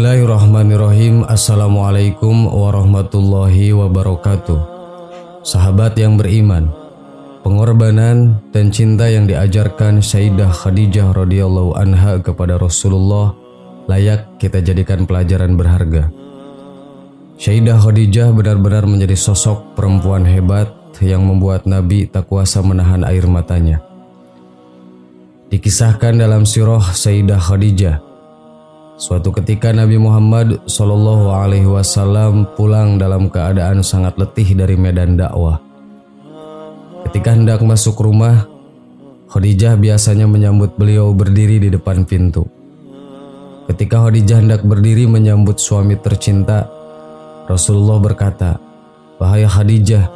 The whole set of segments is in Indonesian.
Bismillahirrahmanirrahim. Assalamualaikum warahmatullahi wabarakatuh. Sahabat yang beriman, pengorbanan dan cinta yang diajarkan Sayyidah Khadijah radhiyallahu anha kepada Rasulullah layak kita jadikan pelajaran berharga. Sayyidah Khadijah benar-benar menjadi sosok perempuan hebat yang membuat Nabi tak kuasa menahan air matanya. Dikisahkan dalam sirah Sayyidah Khadijah, suatu ketika Nabi Muhammad SAW pulang dalam keadaan sangat letih dari medan dakwah. Ketika hendak masuk rumah, Khadijah biasanya menyambut beliau berdiri di depan pintu. Ketika Khadijah hendak berdiri menyambut suami tercinta, Rasulullah berkata, "Wahai Khadijah,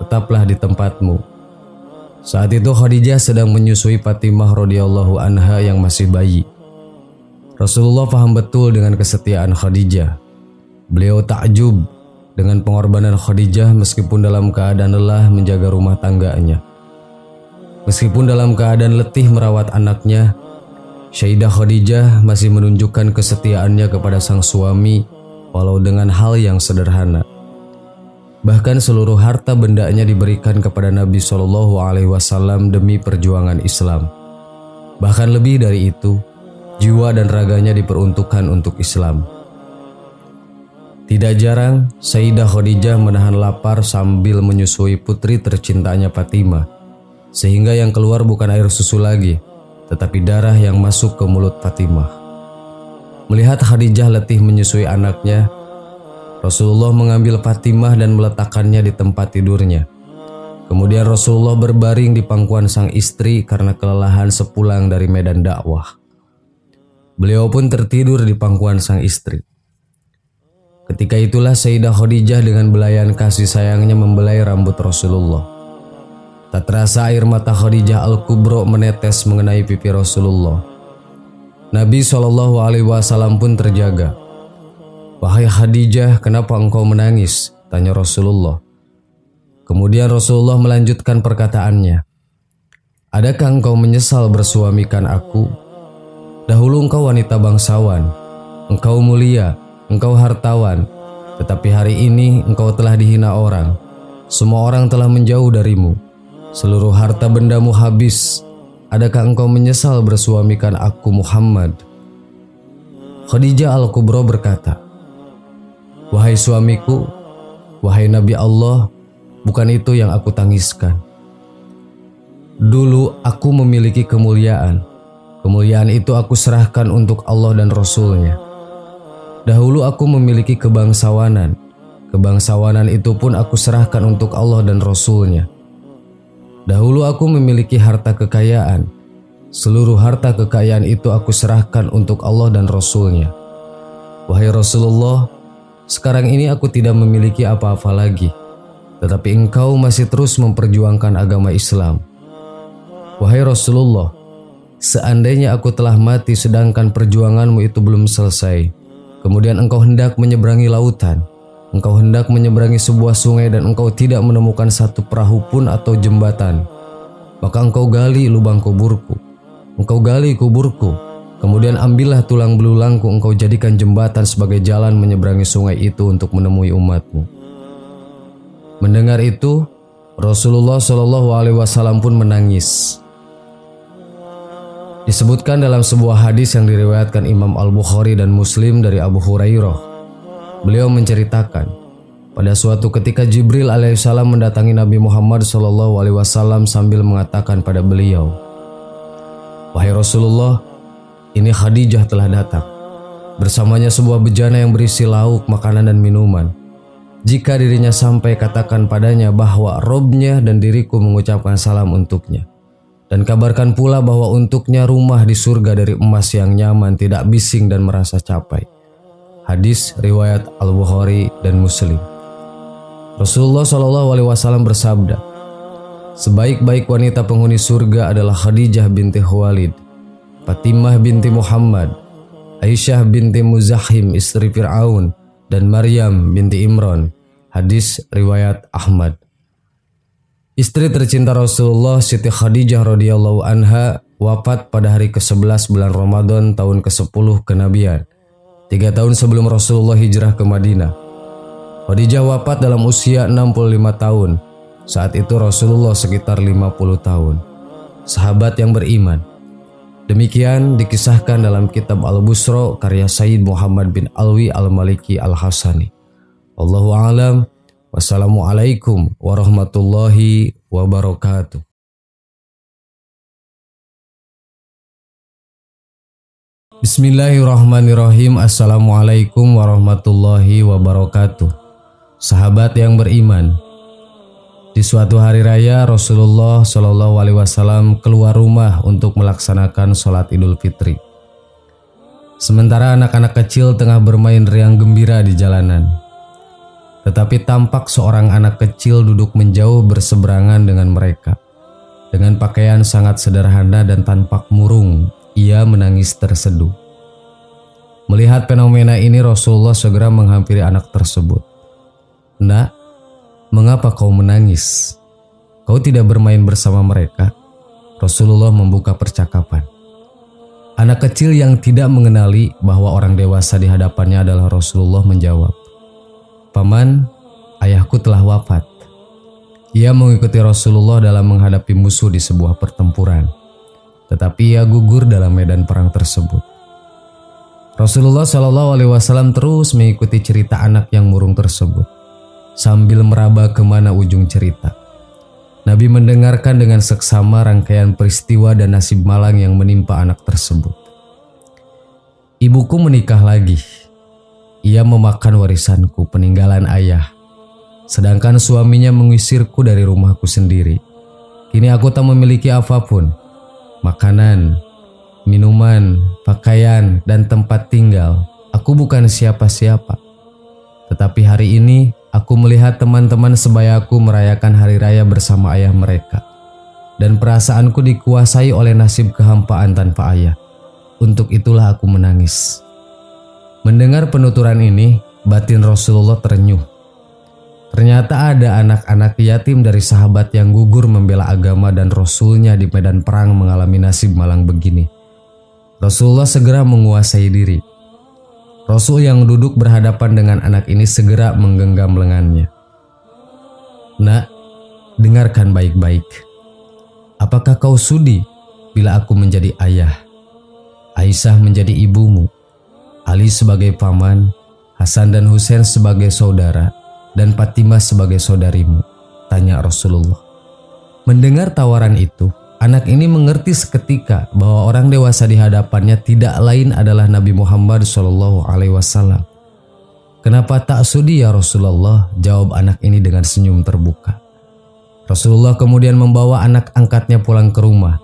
tetaplah di tempatmu." Saat itu Khadijah sedang menyusui Fatimah radhiyallahu anha yang masih bayi. Rasulullah paham betul dengan kesetiaan Khadijah. Beliau takjub dengan pengorbanan Khadijah meskipun dalam keadaan lelah menjaga rumah tangganya. Meskipun dalam keadaan letih merawat anaknya, Sayyidah Khadijah masih menunjukkan kesetiaannya kepada sang suami walau dengan hal yang sederhana. Bahkan seluruh harta bendanya diberikan kepada Nabi SAW demi perjuangan Islam. Bahkan lebih dari itu, jiwa dan raganya diperuntukkan untuk Islam. Tidak jarang, Sayyidah Khadijah menahan lapar sambil menyusui putri tercintanya Fatimah, sehingga yang keluar bukan air susu lagi, tetapi darah yang masuk ke mulut Fatimah. Melihat Khadijah letih menyusui anaknya, Rasulullah mengambil Fatimah dan meletakkannya di tempat tidurnya. Kemudian Rasulullah berbaring di pangkuan sang istri karena kelelahan sepulang dari medan dakwah. Beliau pun tertidur di pangkuan sang istri. Ketika itulah Sayyidah Khadijah dengan belayan kasih sayangnya membelai rambut Rasulullah. Tak terasa air mata Khadijah Al-Kubro menetes mengenai pipi Rasulullah. Nabi SAW pun terjaga. "Wahai Khadijah, kenapa engkau menangis?" tanya Rasulullah. Kemudian Rasulullah melanjutkan perkataannya. "Adakah engkau menyesal bersuamikan aku? Dahulu engkau wanita bangsawan, engkau mulia, engkau hartawan, tetapi hari ini engkau telah dihina orang. Semua orang telah menjauh darimu. Seluruh harta bendamu habis. Adakah engkau menyesal bersuamikan aku Muhammad?" Khadijah Al-Kubro berkata, "Wahai suamiku, wahai Nabi Allah, bukan itu yang aku tangiskan. Dulu aku memiliki kemuliaan. Kemuliaan itu aku serahkan untuk Allah dan Rasul-Nya. Dahulu aku memiliki kebangsawanan. Kebangsawanan itu pun aku serahkan untuk Allah dan Rasul-Nya. Dahulu aku memiliki harta kekayaan. Seluruh harta kekayaan itu aku serahkan untuk Allah dan Rasul-Nya. Wahai Rasulullah, sekarang ini aku tidak memiliki apa-apa lagi, tetapi engkau masih terus memperjuangkan agama Islam. Wahai Rasulullah, seandainya aku telah mati sedangkan perjuanganmu itu belum selesai, kemudian engkau hendak menyeberangi lautan, engkau hendak menyeberangi sebuah sungai dan engkau tidak menemukan satu perahu pun atau jembatan, maka engkau gali lubang kuburku, engkau gali kuburku, kemudian ambillah tulang belulangku, engkau jadikan jembatan sebagai jalan menyeberangi sungai itu untuk menemui umatmu." Mendengar itu, Rasulullah SAW pun menangis. Disebutkan dalam sebuah hadis yang diriwayatkan Imam Al-Bukhari dan Muslim dari Abu Hurairah. Beliau menceritakan, pada suatu ketika Jibril alaihissalam mendatangi Nabi Muhammad SAW sambil mengatakan pada beliau, "Wahai Rasulullah, ini Khadijah telah datang. Bersamanya sebuah bejana yang berisi lauk, makanan dan minuman. Jika dirinya sampai, katakan padanya bahwa Robnya dan diriku mengucapkan salam untuknya. Dan kabarkan pula bahwa untuknya rumah di surga dari emas yang nyaman, tidak bising dan merasa capai." Hadis riwayat Al-Bukhari dan Muslim. Rasulullah SAW bersabda, "Sebaik-baik wanita penghuni surga adalah Khadijah binti Khuwailid, Fatimah binti Muhammad, Aisyah binti Muzahim istri Fir'aun, dan Maryam binti Imran." Hadis riwayat Ahmad. Istri tercinta Rasulullah, Siti Khadijah radhiyallahu anha, wafat pada hari ke-11 bulan Ramadan tahun ke-10 kenabian, 3 tahun sebelum Rasulullah hijrah ke Madinah. Khadijah wafat dalam usia 65 tahun. Saat itu Rasulullah sekitar 50 tahun. Sahabat yang beriman. Demikian dikisahkan dalam kitab Al-Busra karya Sayyid Muhammad bin Alwi Al-Maliki Al-Hasani. Wallahu a'lam. Wassalamualaikum warahmatullahi wabarakatuh. Bismillahirrahmanirrahim. Assalamualaikum warahmatullahi wabarakatuh. Sahabat yang beriman, di suatu hari raya Rasulullah Shallallahu Alaihi Wasallam keluar rumah untuk melaksanakan sholat Idul Fitri. Sementara anak-anak kecil tengah bermain riang gembira di jalanan. Tetapi tampak seorang anak kecil duduk menjauh berseberangan dengan mereka. Dengan pakaian sangat sederhana dan tampak murung, ia menangis terseduh. Melihat fenomena ini, Rasulullah segera menghampiri anak tersebut. "Nak, mengapa kau menangis? Kau tidak bermain bersama mereka?" Rasulullah membuka percakapan. Anak kecil yang tidak mengenali bahwa orang dewasa di hadapannya adalah Rasulullah menjawab, "Paman, ayahku telah wafat." Ia mengikuti Rasulullah dalam menghadapi musuh di sebuah pertempuran. Tetapi ia gugur dalam medan perang tersebut. Rasulullah Shallallahu Alaihi Wasallam terus mengikuti cerita anak yang murung tersebut sambil meraba kemana ujung cerita. Nabi mendengarkan dengan seksama rangkaian peristiwa dan nasib malang yang menimpa anak tersebut. "Ibuku menikah lagi. Ia memakan warisanku peninggalan ayah. Sedangkan suaminya mengusirku dari rumahku sendiri. Kini aku tak memiliki apapun. Makanan, minuman, pakaian, dan tempat tinggal. Aku bukan siapa-siapa. Tetapi hari ini aku melihat teman-teman sebayaku merayakan hari raya bersama ayah mereka. Dan perasaanku dikuasai oleh nasib kehampaan tanpa ayah. Untuk itulah aku menangis." Mendengar penuturan ini, batin Rasulullah terenyuh. Ternyata ada anak-anak yatim dari sahabat yang gugur membela agama dan Rasulnya di medan perang mengalami nasib malang begini. Rasulullah segera menguasai diri. Rasul yang duduk berhadapan dengan anak ini segera menggenggam lengannya. "Nak, dengarkan baik-baik. Apakah kau sudi bila aku menjadi ayah? Aisyah menjadi ibumu, Ali sebagai paman, Hasan dan Husain sebagai saudara, dan Fatimah sebagai saudarimu?" tanya Rasulullah. Mendengar tawaran itu, anak ini mengerti seketika bahwa orang dewasa di hadapannya tidak lain adalah Nabi Muhammad SAW. "Kenapa tak sudi ya Rasulullah?" jawab anak ini dengan senyum terbuka. Rasulullah kemudian membawa anak angkatnya pulang ke rumah.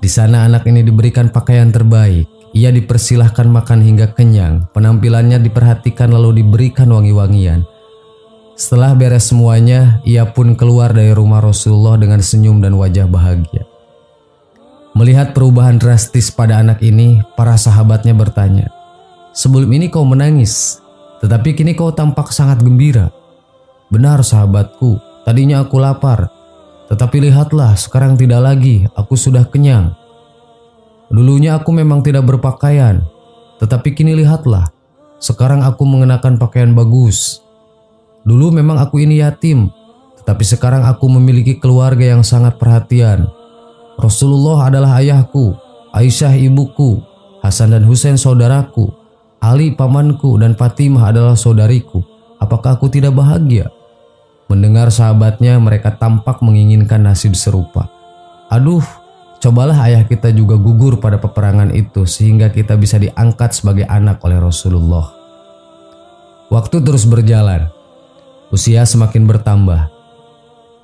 Di sana anak ini diberikan pakaian terbaik. Ia dipersilahkan makan hingga kenyang. Penampilannya diperhatikan lalu diberikan wangi-wangian. Setelah beres semuanya, ia pun keluar dari rumah Rasulullah dengan senyum dan wajah bahagia. Melihat perubahan drastis pada anak ini, para sahabatnya bertanya, "Sebelum ini kau menangis, tetapi kini kau tampak sangat gembira." "Benar sahabatku, tadinya aku lapar, tetapi lihatlah sekarang tidak lagi, aku sudah kenyang. Dulunya aku memang tidak berpakaian, tetapi kini lihatlah, sekarang aku mengenakan pakaian bagus. Dulu memang aku ini yatim, tetapi sekarang aku memiliki keluarga yang sangat perhatian. Rasulullah adalah ayahku, Aisyah ibuku, Hasan dan Husain saudaraku, Ali pamanku, dan Fatimah adalah saudariku. Apakah aku tidak bahagia?" Mendengar sahabatnya, mereka tampak menginginkan nasib serupa. "Aduh, cobalah ayah kita juga gugur pada peperangan itu sehingga kita bisa diangkat sebagai anak oleh Rasulullah." Waktu terus berjalan. Usia semakin bertambah.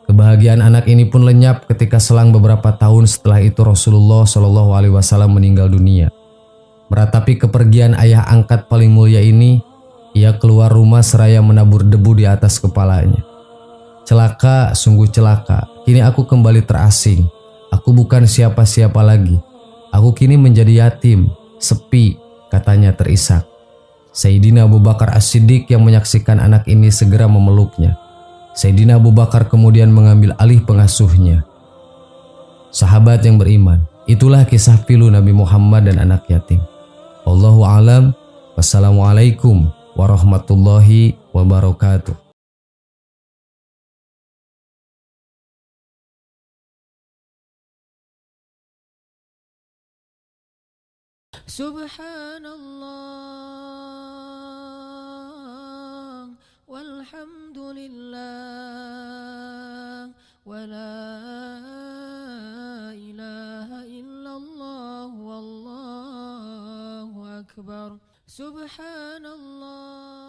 Kebahagiaan anak ini pun lenyap ketika selang beberapa tahun setelah itu Rasulullah Shallallahu Alaihi Wasallam meninggal dunia. Meratapi kepergian ayah angkat paling mulia ini, ia keluar rumah seraya menabur debu di atas kepalanya. "Celaka, sungguh celaka. Kini aku kembali terasing. Aku bukan siapa-siapa lagi. Aku kini menjadi yatim, sepi," katanya terisak. Sayyidina Abu Bakar As-Siddiq yang menyaksikan anak ini segera memeluknya. Sayyidina Abu Bakar kemudian mengambil alih pengasuhnya. Sahabat yang beriman, itulah kisah pilu Nabi Muhammad dan anak yatim. Wallahu a'lam. Wassalamualaikum warahmatullahi wabarakatuh. Subhanallah walhamdulillah wala ilaha illallah wallahu akbar. Subhanallah